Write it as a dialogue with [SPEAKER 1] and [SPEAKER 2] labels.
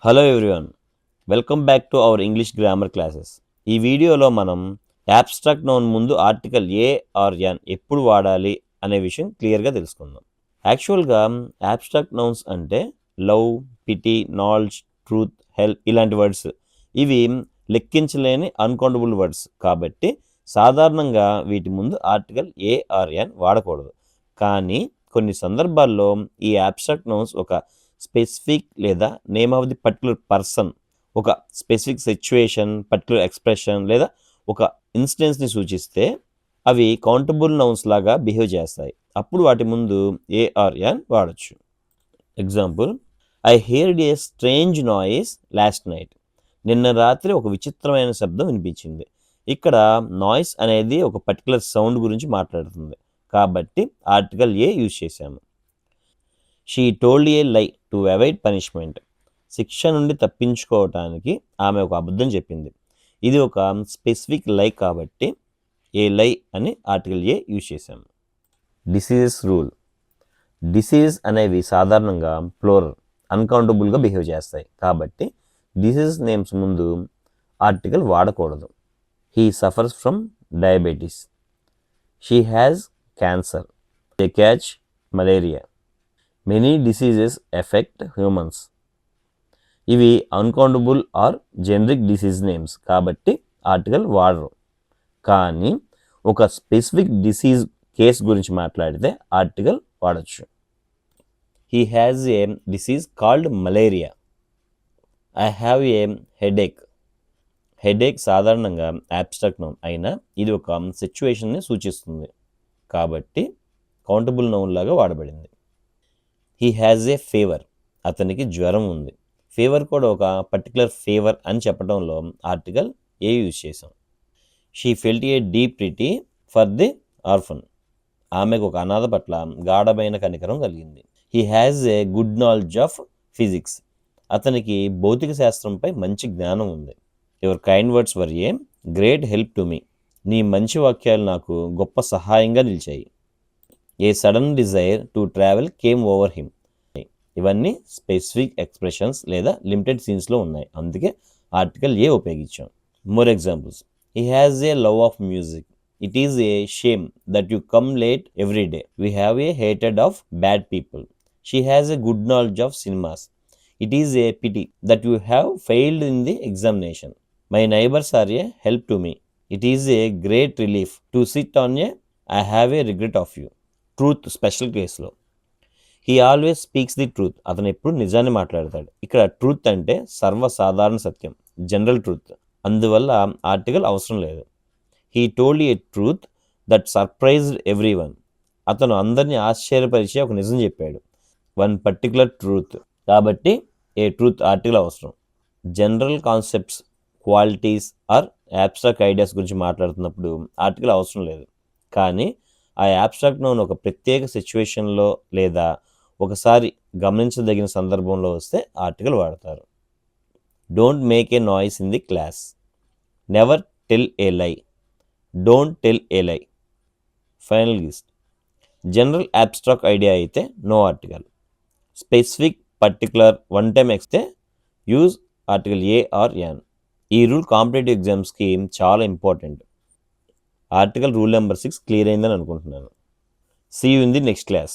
[SPEAKER 1] Hello everyone, welcome back to our English grammar classes. ఈ వీడియోలో మనం యాబ్స్ట్రాక్ట్ నౌన్ ముందు ఆర్టికల్ ఏ ఆర్ ఎన్ ఎప్పుడు వాడాలి అనే విషయం క్లియర్గా తెలుసుకుందాం. యాక్చువల్గా యాబ్స్ట్రాక్ట్ నౌన్స్ అంటే love, pity, knowledge, truth, help ఇలాంటి వర్డ్స్. ఇవి లెక్కించలేని అన్కౌంటబుల్ వర్డ్స్ కాబట్టి సాధారణంగా వీటి ముందు ఆర్టికల్ ఏ ఆర్ ఎన్ వాడకూడదు. కానీ కొన్ని సందర్భాల్లో ఈ యాబ్స్ట్రాక్ట్ నౌన్స్ ఒక స్పెసిఫిక్ లేదా name of the particular person, ఒక స్పెసిఫిక్ సిచ్యువేషన్, పర్టికులర్ ఎక్స్ప్రెషన్ లేదా ఒక ఇన్సిడెన్స్ని సూచిస్తే అవి కౌంటబుల్ నౌన్స్ లాగా బిహేవ్ చేస్తాయి. అప్పుడు వాటి ముందు ఏ ఆర్ ఎన్ వాడచ్చు. Example, I heard a strange noise last night. నిన్న రాత్రి ఒక విచిత్రమైన శబ్దం వినిపించింది. ఇక్కడ నాయిస్ అనేది ఒక పర్టికులర్ సౌండ్ గురించి మాట్లాడుతుంది కాబట్టి ఆర్టికల్ ఏ యూజ్ చేశాము. షీ టోల్డ్ ఏ లై టు అవాయిడ్ పనిష్మెంట్. శిక్ష నుండి తప్పించుకోవటానికి ఆమె ఒక అబద్ధం చెప్పింది. ఇది ఒక స్పెసిఫిక్ లై కాబట్టి ఏ లై అని ఆర్టికల్ ఏ యూజ్ చేశాము. Diseases rule. డిసీజ్ అనేవి సాధారణంగా ప్లోరల్, అన్కౌంటబుల్గా బిహేవ్ చేస్తాయి కాబట్టి డిసీజ్ నేమ్స్ ముందు ఆర్టికల్ వాడకూడదు. He suffers from diabetes. She has cancer. They catch malaria. Many diseases affect humans. ఇవి uncountable or generic disease names కాబట్టి ఆర్టికల్ వాడరు. కానీ ఒక స్పెసిఫిక్ డిసీజ్ కేస్ గురించి మాట్లాడితే ఆర్టికల్ వాడచ్చు. He has a disease called malaria. I have a headache. Headache సాధారణంగా abstract noun అయినా ఇది ఒక సిచ్యువేషన్ని సూచిస్తుంది కాబట్టి కౌంటబుల్ నౌన్ లాగా వాడబడింది. He has a fever. అతనికి జ్వరం ఉంది. ఫీవర్ కూడా ఒక పర్టికులర్ ఫీవర్ అని చెప్పడంలో ఆర్టికల్ ఏ యూజ్ చేసాం. She felt a deep pity for the orphan. ఆమెకు ఒక అనాథ పట్ల గాఢమైన కనికరం కలిగింది. He has a good knowledge of physics. అతనికి భౌతిక శాస్త్రంపై మంచి జ్ఞానం ఉంది. Your kind words were a great help to me. నీ మంచి వాక్యాలు నాకు గొప్ప సహాయంగా నిలిచాయి. A sudden desire to travel came over him. ఇవన్నీ స్పెసిఫిక్ ఎక్స్ప్రెషన్స్ లేదా లిమిటెడ్ సీన్స్లో ఉన్నాయి, అందుకే article A ఉపయోగించాం. More examples. He has a love of music. It is a shame that you come late every day. We have a హేటెడ్ of bad people. She has a good knowledge of cinemas. It is a pity that you have failed in the examination. My neighbours are a help to me. It is a great relief to sit on a I have a regret of you. Truth special కేసులో he always speaks the truth. అతను ఎప్పుడు నిజాన్ని మాట్లాడతాడు. ఇక్కడ truth అంటే సర్వసాధారణ సత్యం, general truth. అందువల్ల article అవసరం లేదు. He told A truth that surprised every one. అతను అందరినీ ఆశ్చర్యపరిచే ఒక నిజం చెప్పాడు. వన్ పర్టికులర్ ట్రూత్ కాబట్టి ఏ ట్రూత్ ఆర్టికల్ అవసరం. General concepts, qualities or abstract ideas గురించి మాట్లాడుతున్నప్పుడు ఆర్టికల్ అవసరం లేదు. కానీ ఆ యాబ్స్ట్రాక్ట్ నౌన్ ఒక ప్రత్యేక సిచ్యువేషన్లో లేదా ఒకసారి గమనించదగిన సందర్భంలో వస్తే ఆర్టికల్ వాడతారు. Don't make a noise in the class. Never tell a lie. Don't tell a lie. Final list. General abstract idea అయితే no article. Specific, particular, one time ఎక్స్తే use article a or an. ఈ rule competitive ఎగ్జామ్స్కి చాలా important. Article rule number 6 clear అయిందని అనుకుంటున్నాను. See you in the next class.